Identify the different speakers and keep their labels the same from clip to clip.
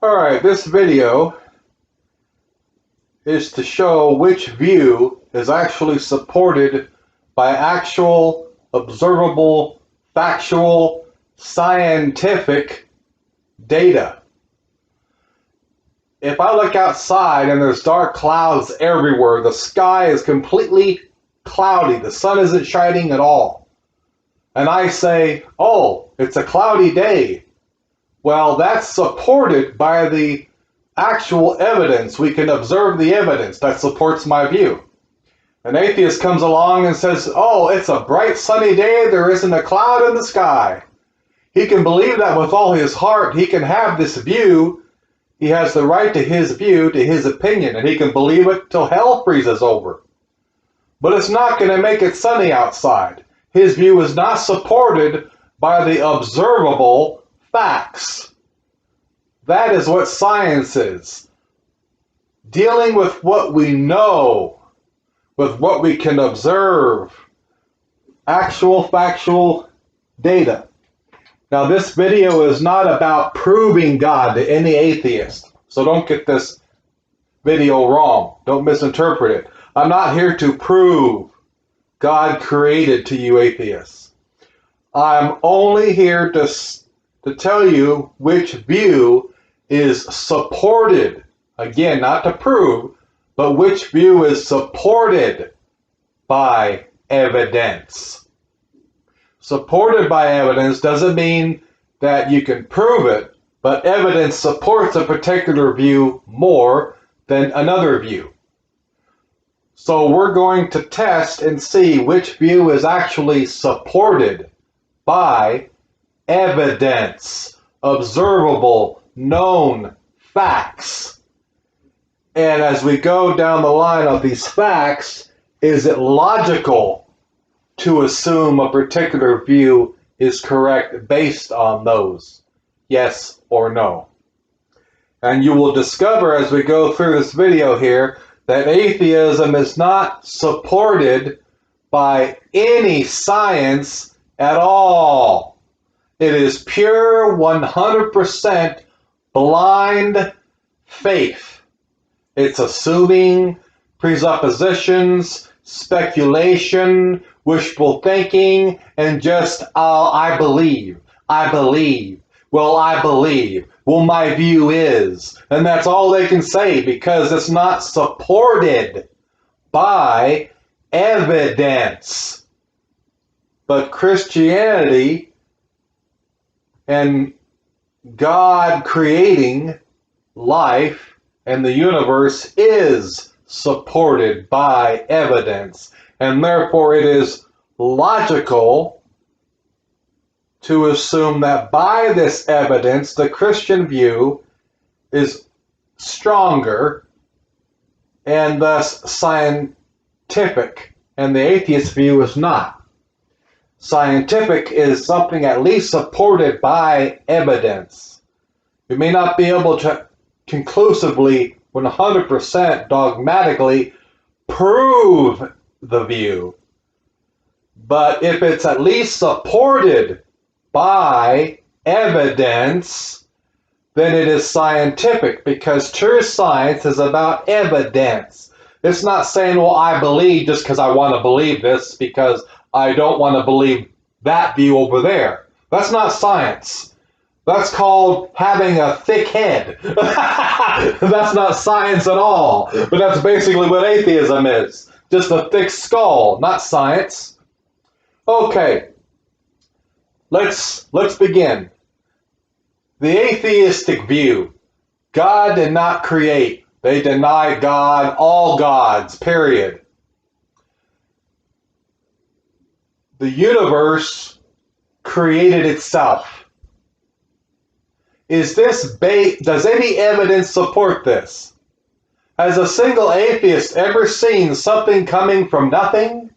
Speaker 1: Alright, this video is to show which view is actually supported by actual, observable, factual, scientific data. If I look outside and there's dark clouds everywhere, the sky is completely cloudy, the sun isn't shining at all, and I say, oh, it's a cloudy day, well, that's supported by the actual evidence. We can observe the evidence that supports my view. An atheist comes along and says, oh, it's a bright sunny day, there isn't a cloud in the sky. He can believe that with all his heart. He can have this view. He has the right to his view, to his opinion, and he can believe it till hell freezes over. But it's not going to make it sunny outside. His view is not supported by the observable facts. That is what science is. Dealing with what we know, with what we can observe, actual factual data. Now, this video is not about proving God to any atheist, so don't get this video wrong. Don't misinterpret it. I'm not here to prove God created to you atheists. I'm only here to tell you which view is supported. Again, not to prove, but which view is supported by evidence. Supported by evidence doesn't mean that you can prove it, but evidence supports a particular view more than another view. So we're going to test and see which view is actually supported by evidence, observable, known facts. And as we go down the line of these facts, is it logical to assume a particular view is correct based on those? Yes or no? And you will discover as we go through this video here that atheism is not supported by any science at all. It is pure 100% blind faith. It's assuming, presuppositions, speculation, wishful thinking, and just, I believe. Well, I believe. Well, my view is. And that's all they can say because it's not supported by evidence. But Christianity and God creating life and the universe is supported by evidence. And therefore it is logical to assume that by this evidence, the Christian view is stronger and thus scientific, and the atheist view is not. Scientific is something at least supported by evidence. You may not be able to conclusively, 100% dogmatically prove the view, but if it's at least supported by evidence, then it is scientific, because true science is about evidence. It's not saying, well, I believe just because I want to believe this because I don't want to believe that view over there. That's not science. That's called having a thick head. That's not science at all. But that's basically what atheism is. Just a thick skull, not science. Okay. Let's begin. The atheistic view. God did not create. They deny God, all gods, period. The universe created itself. Does any evidence support this? Has a single atheist ever seen something coming from nothing?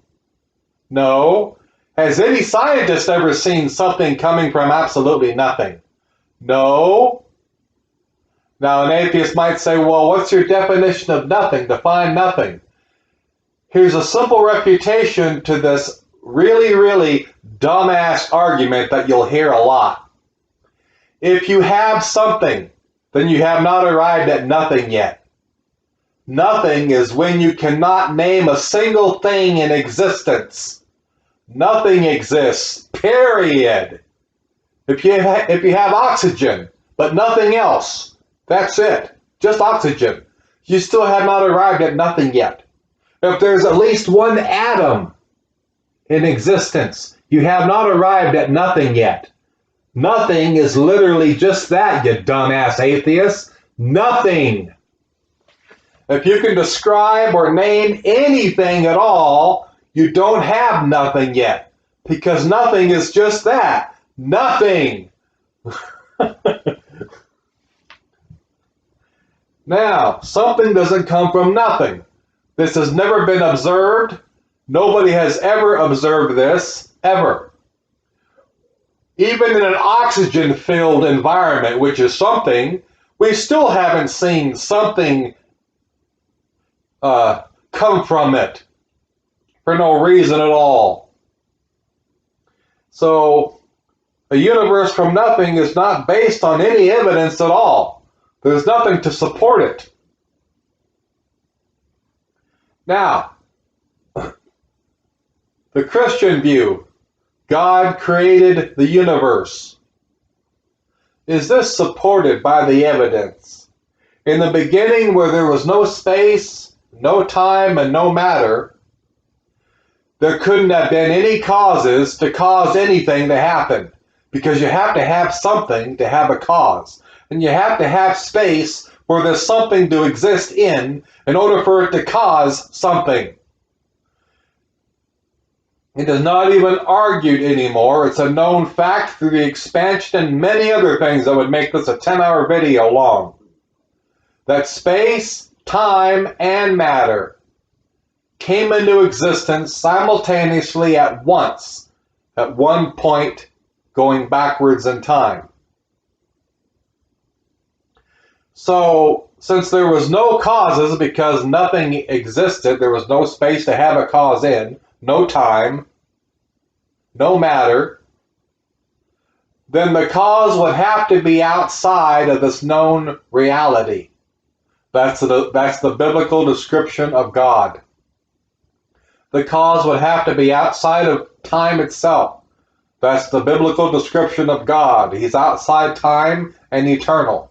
Speaker 1: No. Has any scientist ever seen something coming from absolutely nothing? No. Now, an atheist might say, well, what's your definition of nothing? Define nothing. Here's a simple refutation to this really, really dumbass argument that you'll hear a lot. If you have something then you have not arrived at nothing yet. Nothing is when you cannot name a single thing in existence. Nothing exists, period. If you have oxygen, but nothing else, that's it, just oxygen, you still have not arrived at nothing yet. If there's at least one atom in existence, you have not arrived at nothing yet. Nothing is literally just that, you dumbass atheist. Nothing. If you can describe or name anything at all, you don't have nothing yet, because nothing is just that. Nothing. Now, something doesn't come from nothing. This has never been observed. Nobody has ever observed this, ever. Even in an oxygen-filled environment, which is something, we still haven't seen something come from it for no reason at all. So, a universe from nothing is not based on any evidence at all. There's nothing to support it. Now, the Christian view, God created the universe. Is this supported by the evidence? In the beginning, where there was no space, no time, and no matter, there couldn't have been any causes to cause anything to happen, because you have to have something to have a cause, and you have to have space where there's something to exist in order for it to cause something. It is not even argued anymore. It's a known fact through the expansion and many other things that would make this a 10-hour video long, that space, time, and matter came into existence simultaneously at once, at one point going backwards in time. So, since there was no causes because nothing existed, there was no space to have a cause in, no time, no matter, then the cause would have to be outside of this known reality. That's the biblical description of God. The cause would have to be outside of time itself. That's the biblical description of God. He's outside time and eternal,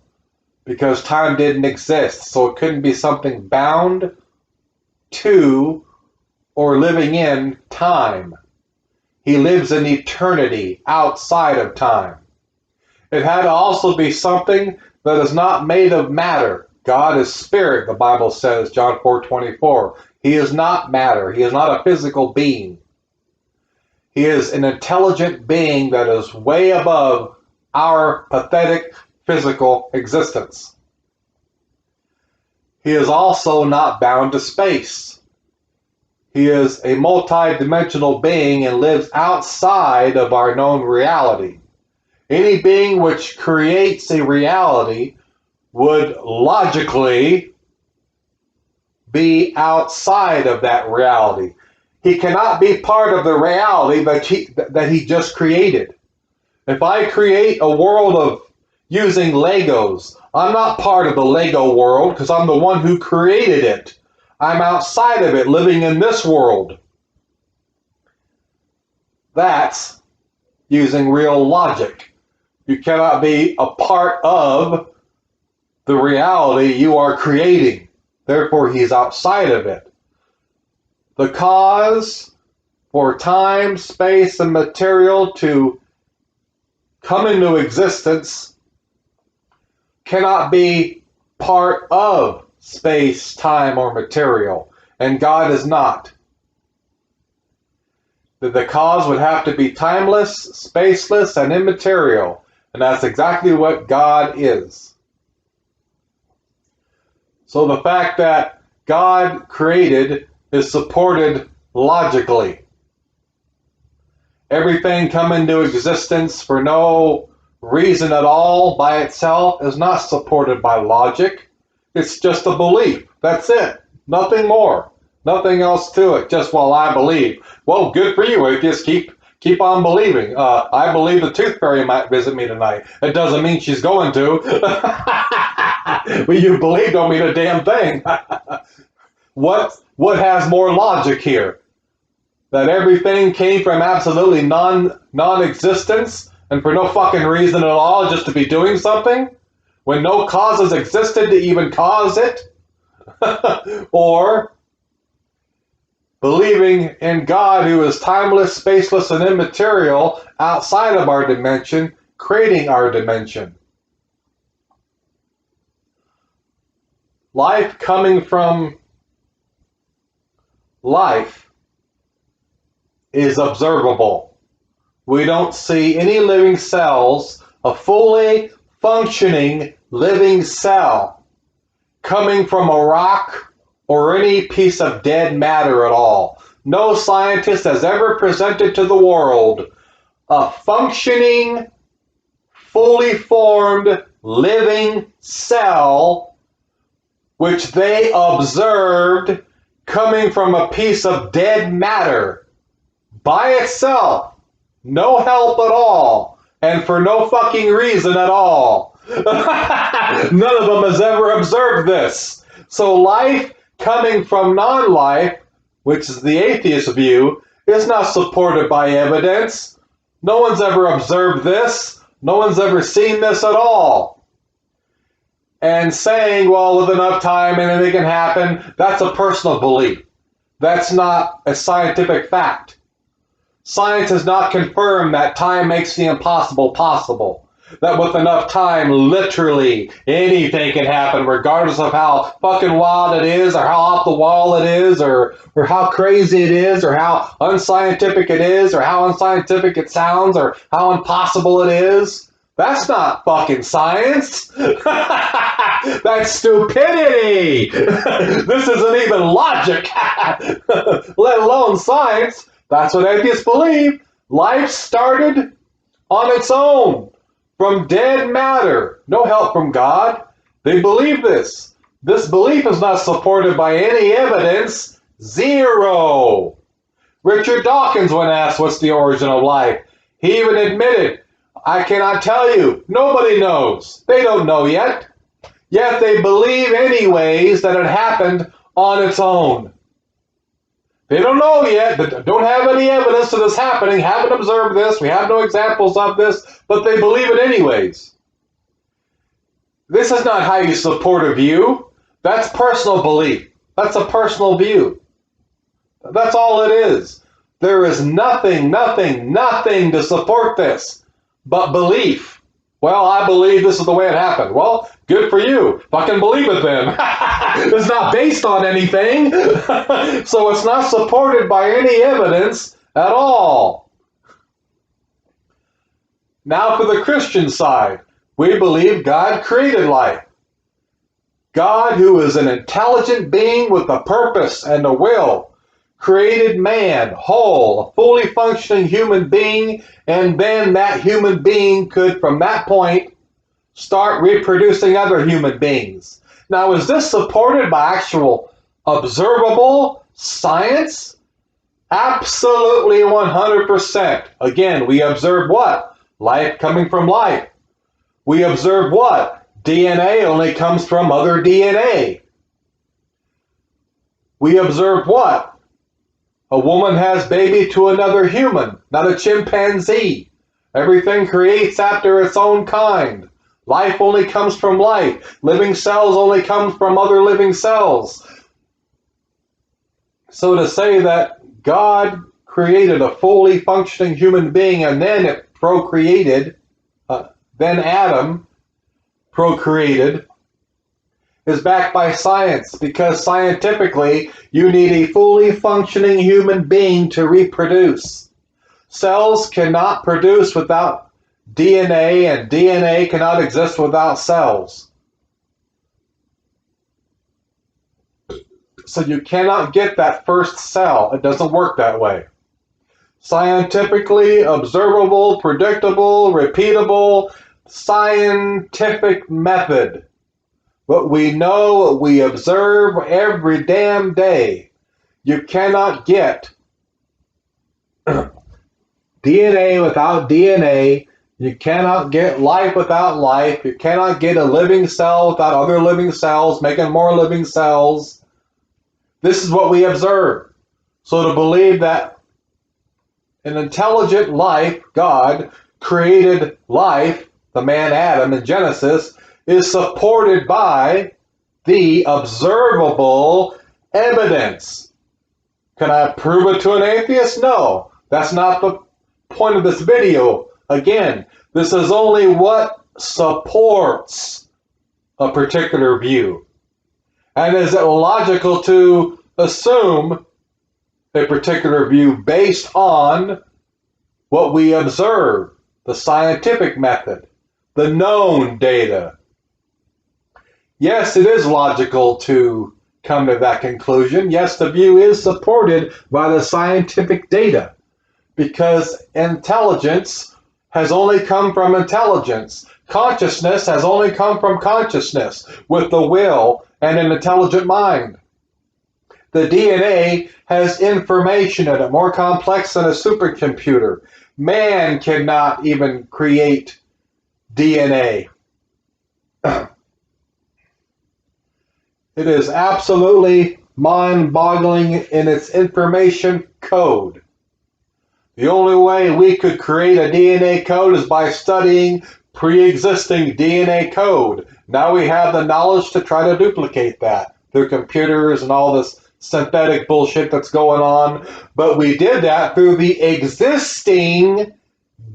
Speaker 1: because time didn't exist, so it couldn't be something bound to or living in time. He lives in eternity outside of time. It had to also be something that is not made of matter. God is spirit, the Bible says, John 4:24. He is not matter. He is not a physical being. He is an intelligent being that is way above our pathetic physical existence. He is also not bound to space. He is a multi-dimensional being and lives outside of our known reality. Any being which creates a reality would logically be outside of that reality. He cannot be part of the reality that he just created. If I create a world of using Legos, I'm not part of the Lego world because I'm the one who created it. I'm outside of it, living in this world. That's using real logic. You cannot be a part of the reality you are creating. Therefore, he's outside of it. The cause for time, space, and material to come into existence cannot be part of space, time, or material, and God is not. The cause would have to be timeless, spaceless, and immaterial, and that's exactly what God is. So the fact that God created is supported logically. Everything come into existence for no reason at all by itself is not supported by logic. It's just a belief. That's it. Nothing more. Nothing else to it. Just, well, I believe. Well, good for you. Just keep Keep on believing. I believe the tooth fairy might visit me tonight. It doesn't mean she's going to. But you believe don't mean a damn thing. What has more logic here? That everything came from absolutely non-existence and for no fucking reason at all, just to be doing something when no causes existed to even cause it? Or believing in God who is timeless, spaceless, and immaterial outside of our dimension, creating our dimension. Life coming from life is observable. We don't see any living cells, a fully functioning living cell coming from a rock or any piece of dead matter at all. No scientist has ever presented to the world a functioning, fully formed, living cell which they observed coming from a piece of dead matter by itself, no help at all, and for no fucking reason at all. None of them has ever observed this. So life coming from non-life, which is the atheist view, is not supported by evidence. No one's ever observed this. No one's ever seen this at all. And saying, well, with enough time anything can happen, that's a personal belief. That's not a scientific fact. Science has not confirmed that time makes the impossible possible. That with enough time, literally anything can happen, regardless of how fucking wild it is, or how off the wall it is, or how crazy it is, or how unscientific it is, or how unscientific it sounds, or how impossible it is. That's not fucking science. That's stupidity. This isn't even logic, let alone science. That's what atheists believe. Life started on its own, from dead matter. No help from God. They believe this. This belief is not supported by any evidence. Zero. Richard Dawkins, when asked what's the origin of life, he even admitted, I cannot tell you. Nobody knows. They don't know yet. Yet they believe anyways that it happened on its own. They don't know yet, don't have any evidence of this happening, haven't observed this, we have no examples of this, but they believe it anyways. This is not how you support a view. That's personal belief. That's a personal view. That's all it is. There is nothing to support this but belief. Well, I believe this is the way it happened. Well, good for you. Fucking believe it then. It's not based on anything. So it's not supported by any evidence at all. Now for the Christian side, we believe God created life. God, who is an intelligent being with a purpose and a will, created man, whole, a fully functioning human being, and then that human being could, from that point, start reproducing other human beings. Now, is this supported by actual observable science? Absolutely 100%. Again, we observe what? Life coming from life. We observe what? DNA only comes from other DNA. We observe what? A woman has baby to another human, not a chimpanzee. Everything creates after its own kind. Life only comes from life. Living cells only come from other living cells. So to say that God created a fully functioning human being and then it procreated, then Adam procreated, is backed by science, because scientifically you need a fully functioning human being to reproduce. Cells cannot produce without DNA, and DNA cannot exist without cells. So you cannot get that first cell. It doesn't work that way. Scientifically observable, predictable, repeatable, scientific method. What we know, what we observe every damn day. You cannot get DNA without DNA. You cannot get life without life. You cannot get a living cell without other living cells, making more living cells. This is what we observe. So to believe that an intelligent life, God, created life, the man Adam in Genesis, is supported by the observable evidence. Can I prove it to an atheist? No. That's not the point of this video. Again, this is only what supports a particular view. And is it logical to assume a particular view based on what we observe, the scientific method, the known data? Yes, it is logical to come to that conclusion. Yes, the view is supported by the scientific data, because intelligence has only come from intelligence. Consciousness has only come from consciousness, with the will and an intelligent mind. The DNA has information in it, more complex than a supercomputer. Man cannot even create DNA. It is absolutely mind-boggling in its information code. The only way we could create a DNA code is by studying pre-existing DNA code. Now we have the knowledge to try to duplicate that through computers and all this synthetic bullshit that's going on. But we did that through the existing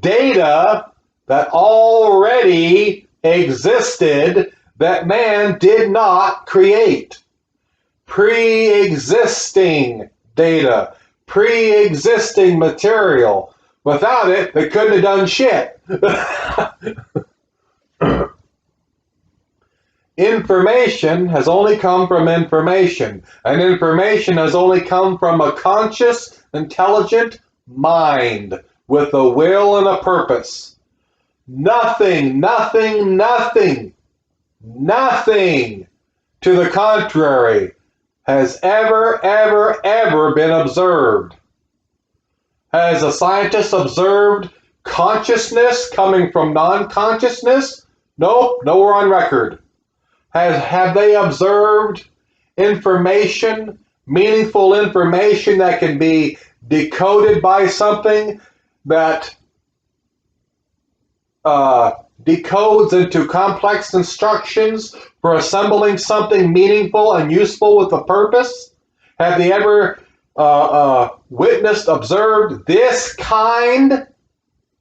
Speaker 1: data that already existed that man did not create. Pre-existing data, pre-existing material. Without it, they couldn't have done shit. Information has only come from information, and information has only come from a conscious, intelligent mind with a will and a purpose. Nothing to the contrary has ever been observed. Has a scientist observed consciousness coming from non-consciousness? Nope, nowhere on record. Have they observed information, meaningful information that can be decoded by something that decodes into complex instructions for assembling something meaningful and useful with a purpose? Have they ever witnessed, observed this kind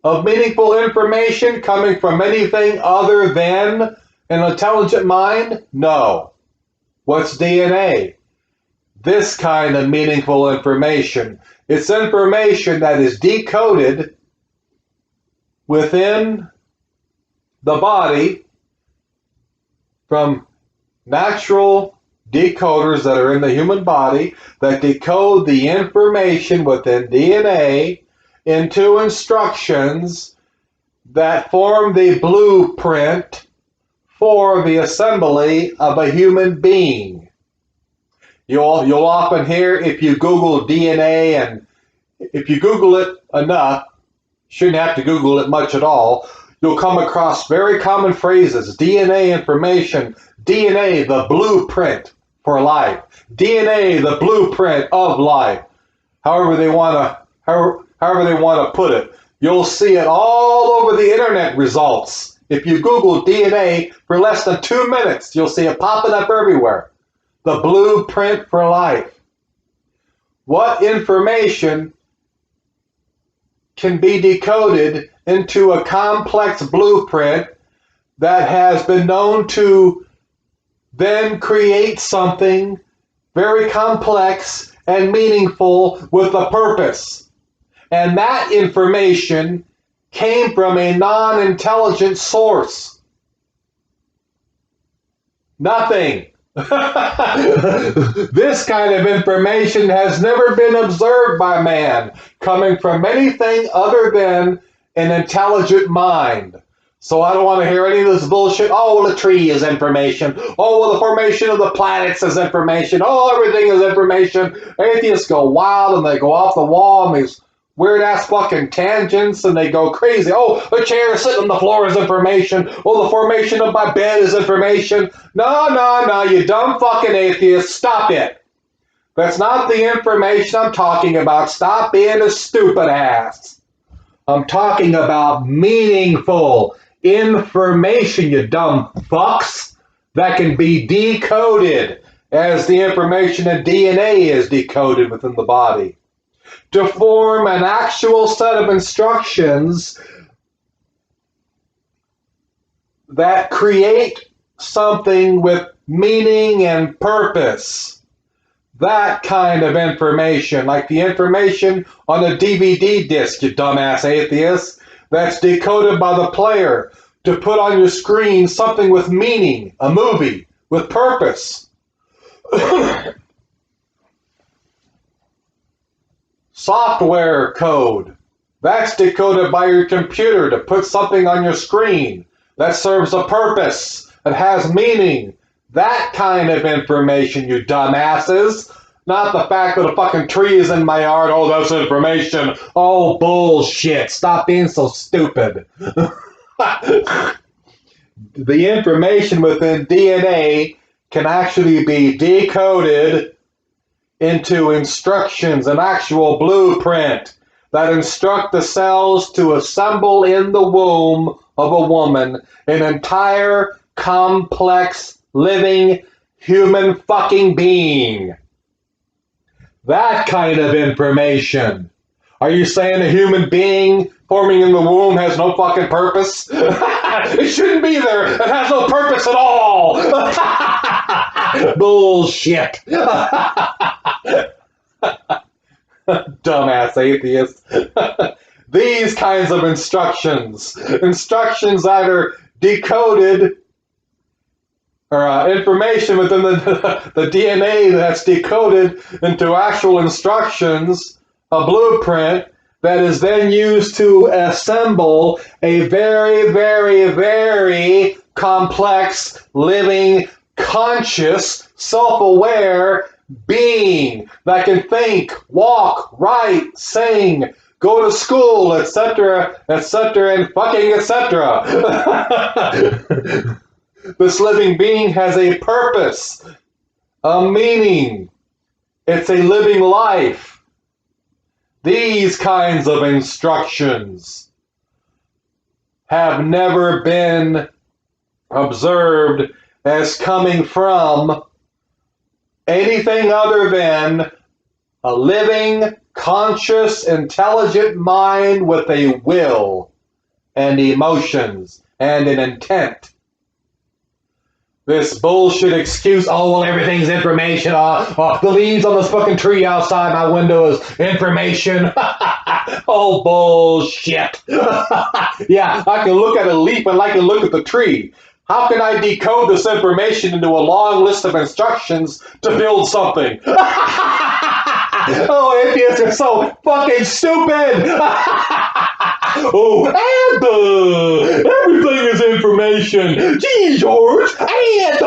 Speaker 1: of meaningful information coming from anything other than an intelligent mind? No. What's DNA? This kind of meaningful information. It's information that is decoded within the body from natural decoders that are in the human body that decode the information within DNA into instructions that form the blueprint for the assembly of a human being. You'll often hear, if you Google DNA, and if you Google it enough, shouldn't have to Google it much at all, you'll come across very common phrases. DNA information, DNA, the blueprint for life, DNA, the blueprint of life. However they want to put it. You'll see it all over the internet results. If you Google DNA for less than 2 minutes, you'll see it popping up everywhere. The blueprint for life. What information can be decoded into a complex blueprint that has been known to then create something very complex and meaningful with a purpose? And that information came from a non-intelligent source. Nothing. This kind of information has never been observed by man, coming from anything other than an intelligent mind. So I don't want to hear any of this bullshit. Oh, well, the tree is information. Oh, well, the formation of the planets is information. Oh, everything is information. Atheists go wild and they go off the wall, and these weird-ass fucking tangents, and they go crazy. Oh, the chair sitting on the floor is information. Oh, the formation of my bed is information. No, you dumb fucking atheist. Stop it. That's not the information I'm talking about. Stop being a stupid ass. I'm talking about meaningful information, you dumb fucks, that can be decoded as the information in DNA is decoded within the body, to form an actual set of instructions that create something with meaning and purpose. That kind of information, like the information on a DVD disc, you dumbass atheist, that's decoded by the player to put on your screen something with meaning, a movie with purpose. Software code, that's decoded by your computer to put something on your screen that serves a purpose, that has meaning. That kind of information, you dumbasses. Not the fact that a fucking tree is in my yard. Oh, that's information. Oh, bullshit. Stop being so stupid. The information within DNA can actually be decoded into instructions, an actual blueprint that instruct the cells to assemble in the womb of a woman an entire complex living human fucking being. That kind of information. Are you saying a human being forming in the womb has no fucking purpose? It shouldn't be there. It has no purpose at all. Bullshit. Dumbass atheist. These kinds of instructions that are decoded, or information within the DNA that's decoded into actual instructions, a blueprint that is then used to assemble a very, very, very complex, living, conscious, self-aware being that can think, walk, write, sing, go to school, etc., etc., and fucking etc. This living being has a purpose, a meaning. It's a living life. These kinds of instructions have never been observed as coming from anything other than a living, conscious, intelligent mind with a will and emotions and an intent. This bullshit excuse, oh, well, everything's information. The leaves on this fucking tree outside my window is information. Oh, bullshit. Yeah, I can look at a leaf and I can look at the tree. How can I decode this information into a long list of instructions to build something? Oh, atheists are so fucking stupid. Oh, and everything is information. Gee, George, and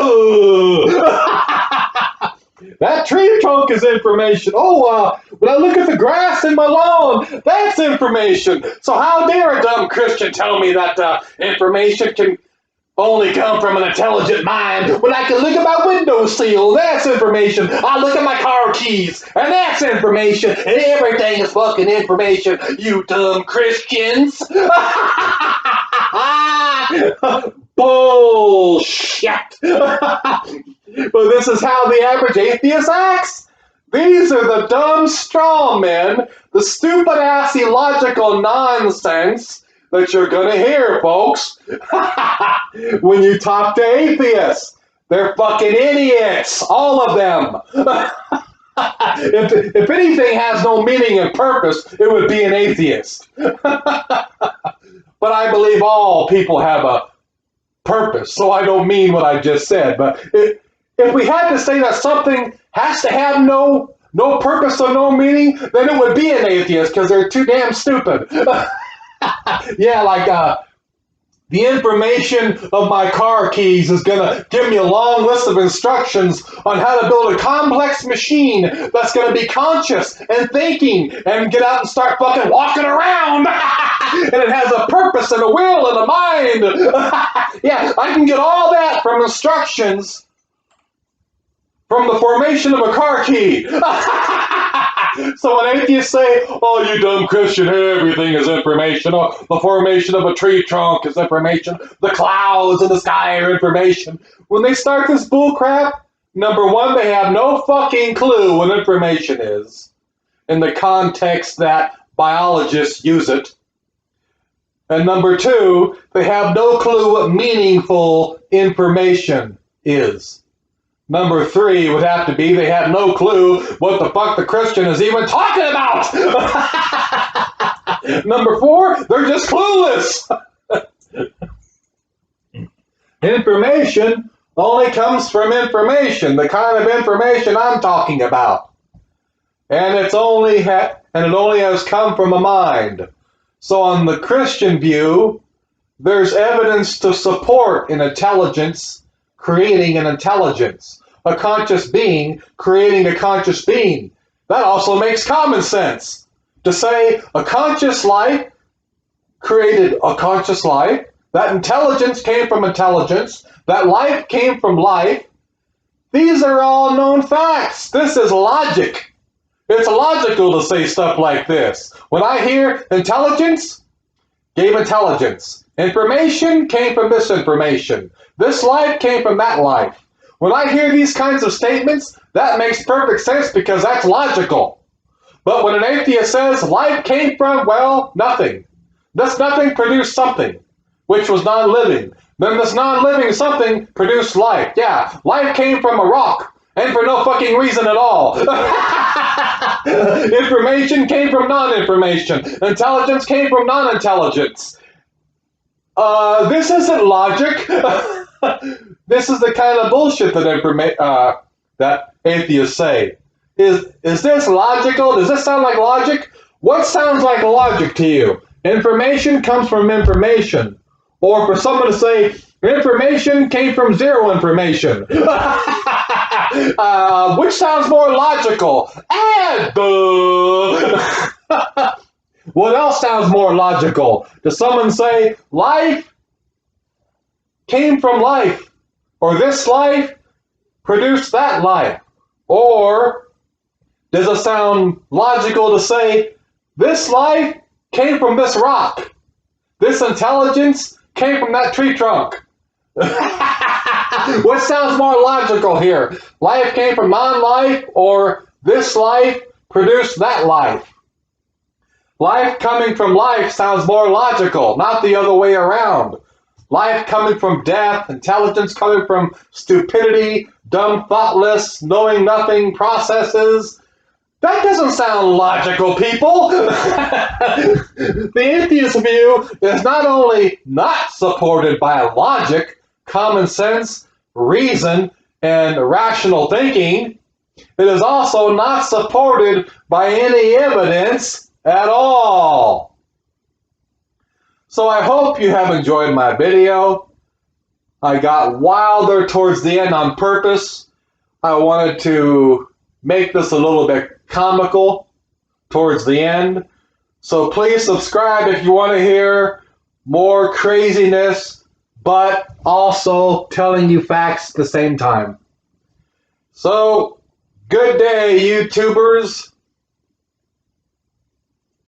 Speaker 1: that tree trunk is information. Oh, when I look at the grass in my lawn, that's information. So how dare a dumb Christian tell me that information can only come from an intelligent mind when I can look at my windowsill, that's information. I look at my car keys, and that's information. And everything is fucking information, you dumb Christians. Bullshit. But this is how the average atheist acts. These are the dumb straw men, the stupid-ass illogical nonsense that you're going to hear, folks, when you talk to atheists. They're fucking idiots, all of them. If anything has no meaning and purpose, it would be an atheist. But I believe all people have a purpose, so I don't mean what I just said. But if we had to say that something has to have no purpose or no meaning, then it would be an atheist, because they're too damn stupid. Yeah, like The information of my car keys is going to give me a long list of instructions on how to build a complex machine that's going to be conscious and thinking and get out and start fucking walking around. And it has a purpose and a will and a mind. Yeah, I can get all that from instructions from the formation of a car key. So when atheists say, oh, you dumb Christian, everything is information. Oh, the formation of a tree trunk is information. The clouds in the sky are information. When they start this bullcrap, number one, they have no fucking clue what information is in the context that biologists use it. And number two, they have no clue what meaningful information is. Number three would have to be they have no clue what the fuck the Christian is even talking about. Number four, they're just clueless. Information only comes from information, the kind of information I'm talking about. And it only has come from a mind. So on the Christian view, there's evidence to support an intelligence creating an intelligence, a conscious being creating a conscious being. That also makes common sense. To say a conscious life created a conscious life, that intelligence came from intelligence, that life came from life. These are all known facts. This is logic. It's logical to say stuff like this. When I hear intelligence, gave intelligence. Information came from this information. This life came from that life. When I hear these kinds of statements, that makes perfect sense because that's logical. But when an atheist says life came from, well, nothing. This nothing produced something, which was non-living. Then this non-living something produced life. Yeah, life came from a rock, and for no fucking reason at all. Information came from non-information. Intelligence came from non-intelligence. This isn't logic. This is the kind of bullshit that that atheists say. Is this logical? Does this sound like logic? What sounds like logic to you? Information comes from information. Or for someone to say, information came from zero information. Which sounds more logical? And what else sounds more logical? Does someone say, life came from life? Or this life produced that life? Or does it sound logical to say, this life came from this rock? This intelligence came from that tree trunk? What sounds more logical here? Life came from non-life, or this life produced that life? Life coming from life sounds more logical, not the other way around. Life coming from death, intelligence coming from stupidity, dumb, thoughtless, knowing nothing processes. That doesn't sound logical, people. The atheist view is not only not supported by logic, common sense, reason, and rational thinking, it is also not supported by any evidence at all. So I hope you have enjoyed my video. I got wilder towards the end on purpose. I wanted to make this a little bit comical towards the end. So please subscribe if you want to hear more craziness, but also telling you facts at the same time. So, good day, YouTubers.